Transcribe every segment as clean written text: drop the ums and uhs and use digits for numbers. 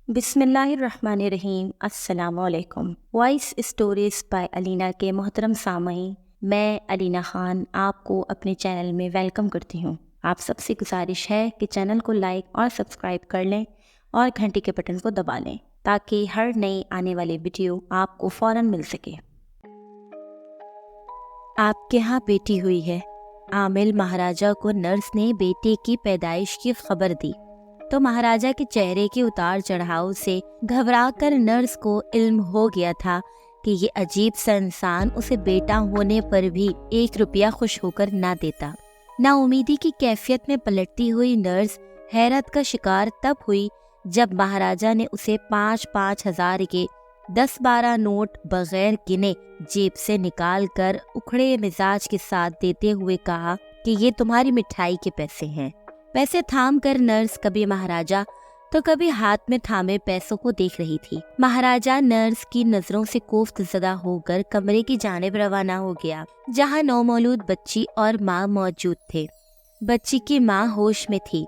بسم اللہ الرحمن الرحیم۔ السلام علیکم۔ وائس اسٹوریز بائی علینا کے محترم سامعین، میں علینا خان آپ کو اپنے چینل میں ویلکم کرتی ہوں۔ آپ سب سے گزارش ہے کہ چینل کو لائک اور سبسکرائب کر لیں اور گھنٹی کے بٹن کو دبا لیں تاکہ ہر نئی آنے والی ویڈیو آپ کو فوراً مل سکے۔ آپ کے ہاں بیٹی ہوئی ہے۔ عامل مہاراجہ کو نرس نے بیٹے کی پیدائش کی خبر دی تو مہاراجہ کے چہرے کے اتار چڑھاؤ سے گھبرا کر نرس کو علم ہو گیا تھا کہ یہ عجیب سا انسان اسے بیٹا ہونے پر بھی 1 روپیہ خوش ہو کر نہ دیتا۔ نا امیدی کی کیفیت میں پلٹتی ہوئی نرس حیرت کا شکار تب ہوئی جب مہاراجہ نے اسے 5-5 ہزار کے 10-12 نوٹ بغیر گنے جیب سے نکال کر اکھڑے مزاج کے ساتھ دیتے ہوئے کہا کہ یہ تمہاری مٹھائی کے پیسے ہیں۔ پیسے تھام کر نرس کبھی مہاراجہ تو کبھی ہاتھ میں تھامے پیسوں کو دیکھ رہی تھی۔ مہاراجہ نرس کی نظروں سے کوفت زدہ ہو کر کمرے کی جانب روانہ ہو گیا جہاں نومولود بچی اور ماں موجود تھے۔ بچی کی ماں ہوش میں تھی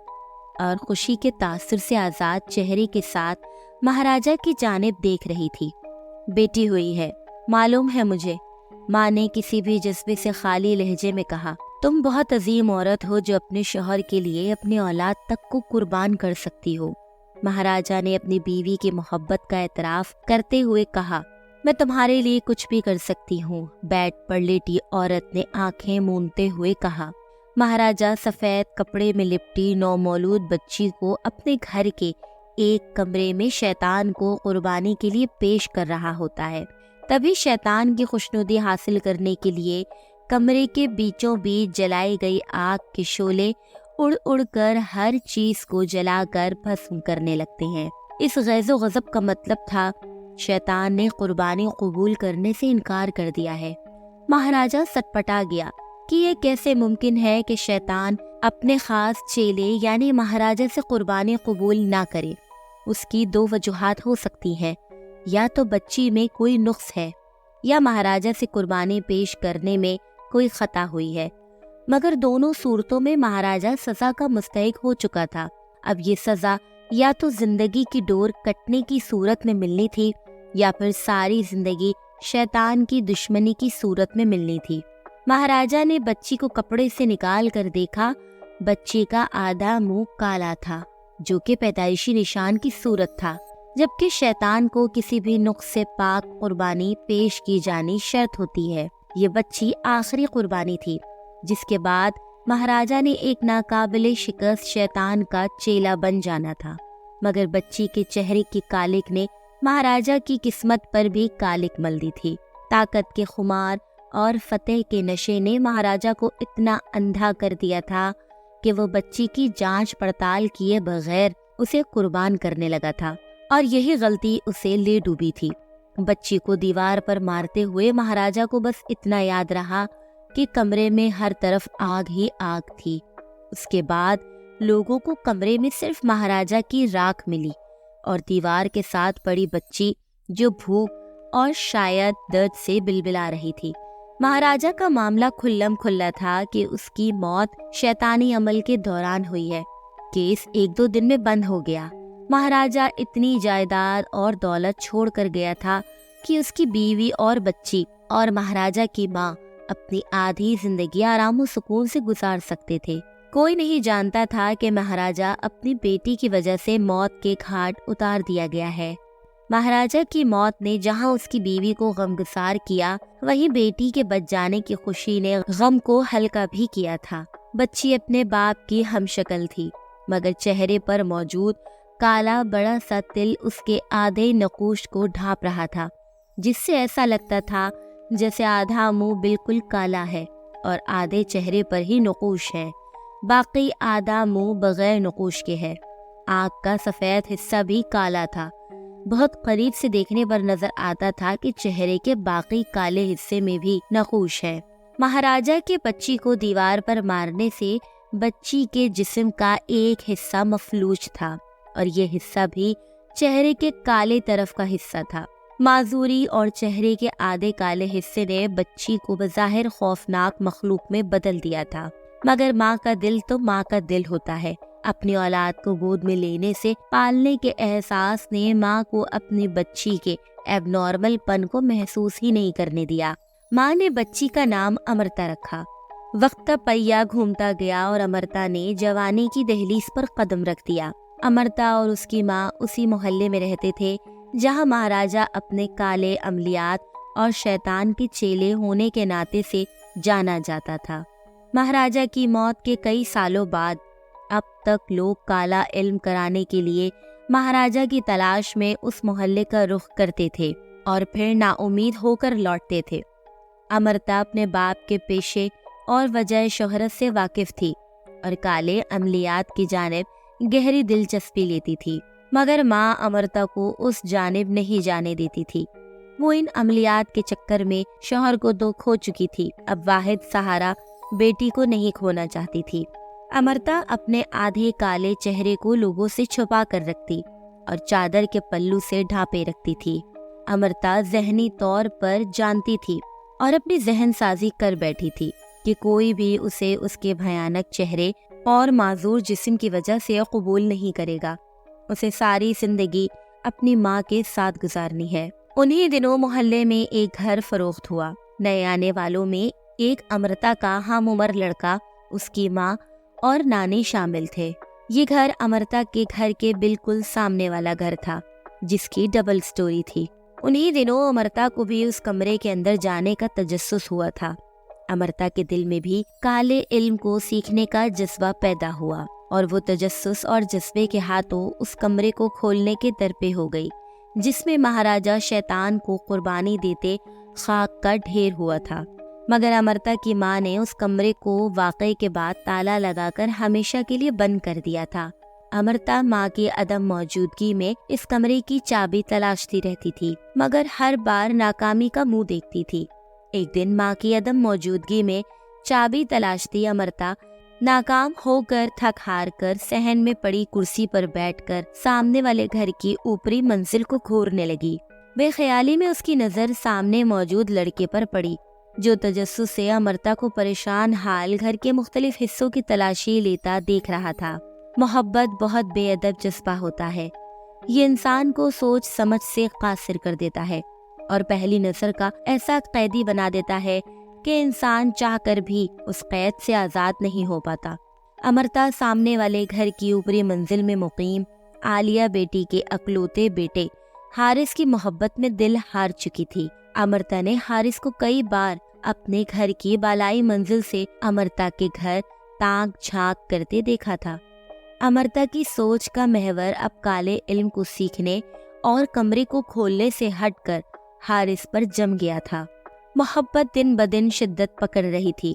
اور خوشی کے تاثر سے آزاد چہرے کے ساتھ مہاراجہ کی جانب دیکھ رہی تھی۔ بیٹی ہوئی ہے، معلوم ہے مجھے، ماں نے کسی بھی جذبے سے خالی لہجے میں کہا۔ تم بہت عظیم عورت ہو جو اپنے شوہر کے لیے اپنی اولاد تک کو قربان کر سکتی ہو۔ مہاراجہ نے اپنی بیوی کی محبت کا اعتراف کرتے ہوئے کہا، میں تمہارے لیے کچھ بھی کر سکتی ہوں، بیڈ پر لیٹی عورت نے آنکھیں مونتے ہوئے کہا۔ مہاراجہ سفید کپڑے میں لپٹی نومولود بچی کو اپنے گھر کے ایک کمرے میں شیطان کو قربانی کے لیے پیش کر رہا ہوتا ہے۔ تبھی شیطان کی خوشنودی حاصل کرنے کے لیے کمرے کے بیچوں بیچ جلائی گئی آگ کے شعلے اڑ اڑ کر ہر چیز کو جلا کر بھسم کرنے لگتے ہیں۔ اس غیظ و غضب کا مطلب تھا شیطان نے قربانی قبول کرنے سے انکار کر دیا ہے۔ مہاراجہ سٹپٹا گیا کہ یہ کیسے ممکن ہے کہ شیطان اپنے خاص چیلے یعنی مہاراجہ سے قربانی قبول نہ کرے۔ اس کی 2 وجوہات ہو سکتی ہیں، یا تو بچی میں کوئی نقص ہے یا مہاراجہ سے قربانی پیش کرنے میں کوئی خطا ہوئی ہے، مگر دونوں صورتوں میں مہاراجہ سزا کا مستحق ہو چکا تھا۔ اب یہ سزا یا تو زندگی کی ڈور کٹنے کی صورت میں ملنی تھی یا پھر ساری زندگی شیطان کی دشمنی کی صورت میں ملنی تھی۔ مہاراجہ نے بچی کو کپڑے سے نکال کر دیکھا۔ بچی کا آدھا منہ کالا تھا جو کہ پیدائشی نشان کی صورت تھا، جبکہ شیطان کو کسی بھی نقص سے پاک قربانی پیش کی جانی شرط ہوتی ہے۔ یہ بچی آخری قربانی تھی جس کے بعد مہاراجہ نے ایک ناقابل شکست شیطان کا چیلا بن جانا تھا، مگر بچی کے چہرے کی کالک نے مہاراجہ کی قسمت پر بھی کالک مل دی تھی۔ طاقت کے خمار اور فتح کے نشے نے مہاراجہ کو اتنا اندھا کر دیا تھا کہ وہ بچی کی جانچ پڑتال کیے بغیر اسے قربان کرنے لگا تھا، اور یہی غلطی اسے لے ڈوبی تھی۔ بچی کو دیوار پر مارتے ہوئے مہاراجہ کو بس اتنا یاد رہا کہ کمرے میں ہر طرف آگ ہی آگ تھی۔ اس کے بعد لوگوں کو کمرے میں صرف مہاراجہ کی راکھ ملی اور دیوار کے ساتھ پڑی بچی جو بھوک اور شاید درد سے بلبلا رہی تھی۔ مہاراجہ کا معاملہ کھلم کھلا تھا کہ اس کی موت شیطانی عمل کے دوران ہوئی ہے۔ کیس 1-2 دن میں بند ہو گیا۔ مہاراجہ اتنی جائیداد اور دولت چھوڑ کر گیا تھا کہ اس کی بیوی اور بچی اور مہاراجہ کی ماں اپنی آدھی زندگی آرام و سکون سے گزار سکتے تھے۔ کوئی نہیں جانتا تھا کہ مہاراجہ اپنی بیٹی کی وجہ سے موت کے گھاٹ اتار دیا گیا ہے۔ مہاراجہ کی موت نے جہاں اس کی بیوی کو غمگسار کیا، وہیں بیٹی کے بچ جانے کی خوشی نے غم کو ہلکا بھی کیا تھا۔ بچی اپنے باپ کی ہم شکل تھی، مگر چہرے پر موجود کالا بڑا سا تل اس کے آدھے نقوش کو ڈھانپ رہا تھا، جس سے ایسا لگتا تھا جیسے آدھا منہ بالکل کالا ہے اور آدھے چہرے پر ہی نقوش ہے، باقی آدھا منہ بغیر نقوش کے ہے۔ آنکھ کا سفید حصہ بھی کالا تھا۔ بہت قریب سے دیکھنے پر نظر آتا تھا کہ چہرے کے باقی کالے حصے میں بھی نقوش ہے۔ مہاراجہ کے بچی کو دیوار پر مارنے سے بچی کے جسم کا ایک حصہ مفلوج تھا اور یہ حصہ بھی چہرے کے کالے طرف کا حصہ تھا۔ معذوری اور چہرے کے آدھے کالے حصے نے بچی کو بظاہر خوفناک مخلوق میں بدل دیا تھا، مگر ماں کا دل تو ماں کا دل ہوتا ہے۔ اپنی اولاد کو گود میں لینے سے پالنے کے احساس نے ماں کو اپنی بچی کے ایب نارمل پن کو محسوس ہی نہیں کرنے دیا۔ ماں نے بچی کا نام امرتا رکھا۔ وقت کا پہیہ گھومتا گیا اور امرتا نے جوانی کی دہلیز پر قدم رکھ دیا۔ امرتا اور اس کی ماں اسی محلے میں رہتے تھے جہاں مہاراجا اپنے کالے عملیات اور شیطان کے چیلے ہونے کے ناطے سے جانا جاتا تھا۔ مہاراجا کی موت کے کئی سالوں بعد اب تک لوگ کالا علم کرانے کے لیے مہاراجا کی تلاش میں اس محلے کا رخ کرتے تھے اور پھر نا امید ہو کر لوٹتے تھے۔ امرتا اپنے باپ کے پیشے اور وجہ شہرت سے واقف تھی اور کالے عملیات کی جانب گہری دلچسپی لیتی تھی، مگر ماں امرتا کو اس جانب نہیں جانے دیتی تھی۔ وہ ان عملیات کے چکر میں شوہر کو تو کھو چکی تھی، اب واحد سہارا بیٹی کو نہیں کھونا چاہتی تھی۔ امرتا اپنے آدھے کالے چہرے کو لوگوں سے چھپا کر رکھتی اور چادر کے پلو سے ڈھانپے رکھتی تھی۔ امرتا ذہنی طور پر جانتی تھی اور اپنی ذہن سازی کر بیٹھی تھی کہ کوئی بھی اسے اس کے بھیانک چہرے اور معذور جسم کی وجہ سے قبول نہیں کرے گا۔ اسے ساری زندگی اپنی ماں کے ساتھ گزارنی ہے۔ انہی دنوں محلے میں ایک گھر فروخت ہوا۔ نئے آنے والوں میں ایک امرتا کا ہم عمر لڑکا، اس کی ماں اور نانی شامل تھے۔ یہ گھر امرتا کے گھر کے بالکل سامنے والا گھر تھا جس کی ڈبل سٹوری تھی۔ انہی دنوں امرتا کو بھی اس کمرے کے اندر جانے کا تجسس ہوا تھا۔ امرتا کے دل میں بھی کالے علم کو سیکھنے کا جذبہ پیدا ہوا اور وہ تجسس اور جذبے کے ہاتھوں اس کمرے کو کھولنے کے درپے ہو گئی جس میں مہاراجا شیطان کو قربانی دیتے خاک کا ڈھیر ہوا تھا۔ مگر امرتا کی ماں نے اس کمرے کو واقعے کے بعد تالا لگا کر ہمیشہ کے لیے بند کر دیا تھا۔ امرتا ماں کی عدم موجودگی میں اس کمرے کی چابی تلاشتی رہتی تھی، مگر ہر بار ناکامی کا منہ دیکھتی تھی۔ ایک دن ماں کی عدم موجودگی میں چابی تلاشتی امرتا ناکام ہو کر تھک ہار کر صحن میں پڑی کرسی پر بیٹھ کر سامنے والے گھر کی اوپری منزل کو گھورنے لگی۔ بے خیالی میں اس کی نظر سامنے موجود لڑکے پر پڑی جو تجسس سے امرتا کو پریشان حال گھر کے مختلف حصوں کی تلاشی لیتا دیکھ رہا تھا۔ محبت بہت بے ادب جذبہ ہوتا ہے۔ یہ انسان کو سوچ سمجھ سے قاصر کر دیتا ہے اور پہلی نظر کا ایسا قیدی بنا دیتا ہے کہ انسان چاہ کر بھی اس قید سے آزاد نہیں ہو پاتا۔ امرتا سامنے والے گھر کی اوپری منزل میں مقیم عالیہ بیٹی کے اکلوتے بیٹے حارث کی محبت میں دل ہار چکی تھی۔ امرتا نے حارث کو کئی بار اپنے گھر کی بالائی منزل سے امرتا کے گھر تاک جھانک کرتے دیکھا تھا۔ امرتا کی سوچ کا محور اب کالے علم کو سیکھنے اور کمرے کو کھولنے سے ہٹ کر حارث پر جم گیا تھا۔ محبت دن بدن شدت پکڑ رہی تھی۔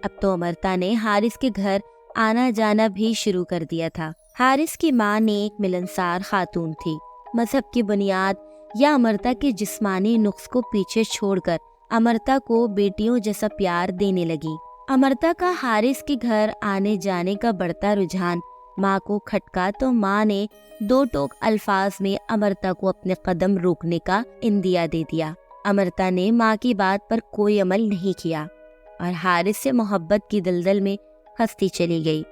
اب تو امرتا نے حارث کے گھر آنا جانا بھی شروع کر دیا تھا۔ حارث کی ماں نیک ملنسار خاتون تھی۔ مذہب کی بنیاد یا امرتا کے جسمانی نقص کو پیچھے چھوڑ کر امرتا کو بیٹیوں جیسا پیار دینے لگی۔ امرتا کا حارث کے گھر آنے جانے کا بڑھتا رجحان ماں کو کھٹکا تو ماں نے دو ٹوک الفاظ میں امرتا کو اپنے قدم روکنے کا اندیا دے دیا۔ امرتا نے ماں کی بات پر کوئی عمل نہیں کیا اور حارث سے محبت کی دلدل میں ہستی چلی گئی۔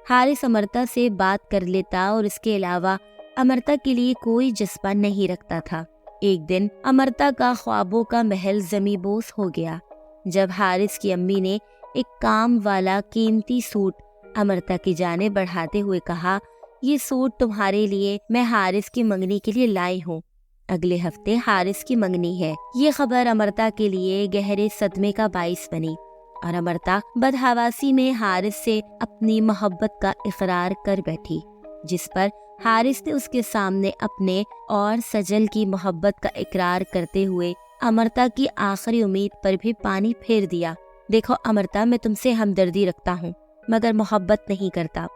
حارث امرتا سے بات کر لیتا اور اس کے علاوہ امرتا کے لیے کوئی جذبہ نہیں رکھتا تھا۔ ایک دن امرتا کا خوابوں کا محل زمیں بوس ہو گیا جب حارث کی امی نے ایک کام والا قیمتی سوٹ امرتا کی جانب بڑھاتے ہوئے کہا، یہ سوٹ تمہارے لیے میں حارث کی منگنی کے لیے لائی ہوں۔ اگلے ہفتے حارث کی منگنی ہے۔ یہ خبر امرتا کے لیے گہرے صدمے کا باعث بنی اور امرتا بدحواسی میں حارث سے اپنی محبت کا اقرار کر بیٹھی، جس پر حارث نے اس کے سامنے اپنے اور سجل کی محبت کا اقرار کرتے ہوئے امرتا کی آخری امید پر بھی پانی پھیر دیا۔ دیکھو امرتا، میں تم سے ہمدردی رکھتا ہوں مگر محبت نہیں کرتا۔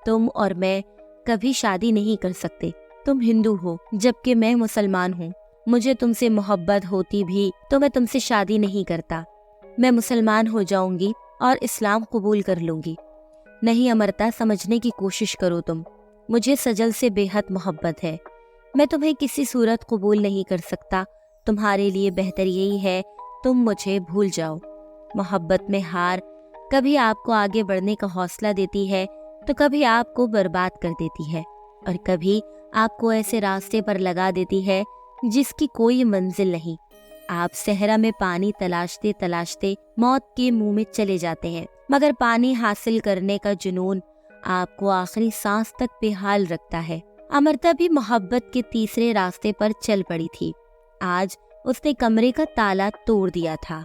تم اور میں کبھی شادی نہیں کر سکتے۔ تم ہندو ہو جبکہ میں مسلمان ہوں۔ مجھے تم سے محبت ہوتی بھی تو میں تم سے شادی نہیں کرتا۔ میں مسلمان ہو جاؤں گی اور اسلام قبول کر لوں گی۔ نہیں امرتا، سمجھنے کی کوشش کرو تم۔ مجھے سجل سے بے حد محبت ہے۔ میں تمہیں کسی صورت قبول نہیں کر سکتا۔ تمہارے لیے بہتر یہی ہے تم مجھے بھول جاؤ۔ محبت میں ہار کبھی آپ کو آگے بڑھنے کا حوصلہ دیتی ہے تو کبھی آپ کو برباد کر دیتی ہے اور کبھی آپ کو ایسے راستے پر لگا دیتی ہے جس کی کوئی منزل نہیں۔ آپ صحرا میں پانی تلاشتے تلاشتے موت کے منہ میں چلے جاتے ہیں، مگر پانی حاصل کرنے کا جنون آپ کو آخری سانس تک بے حال رکھتا ہے۔ امرتا بھی محبت کے تیسرے راستے پر چل پڑی تھی۔ آج اس نے کمرے کا تالا توڑ دیا تھا۔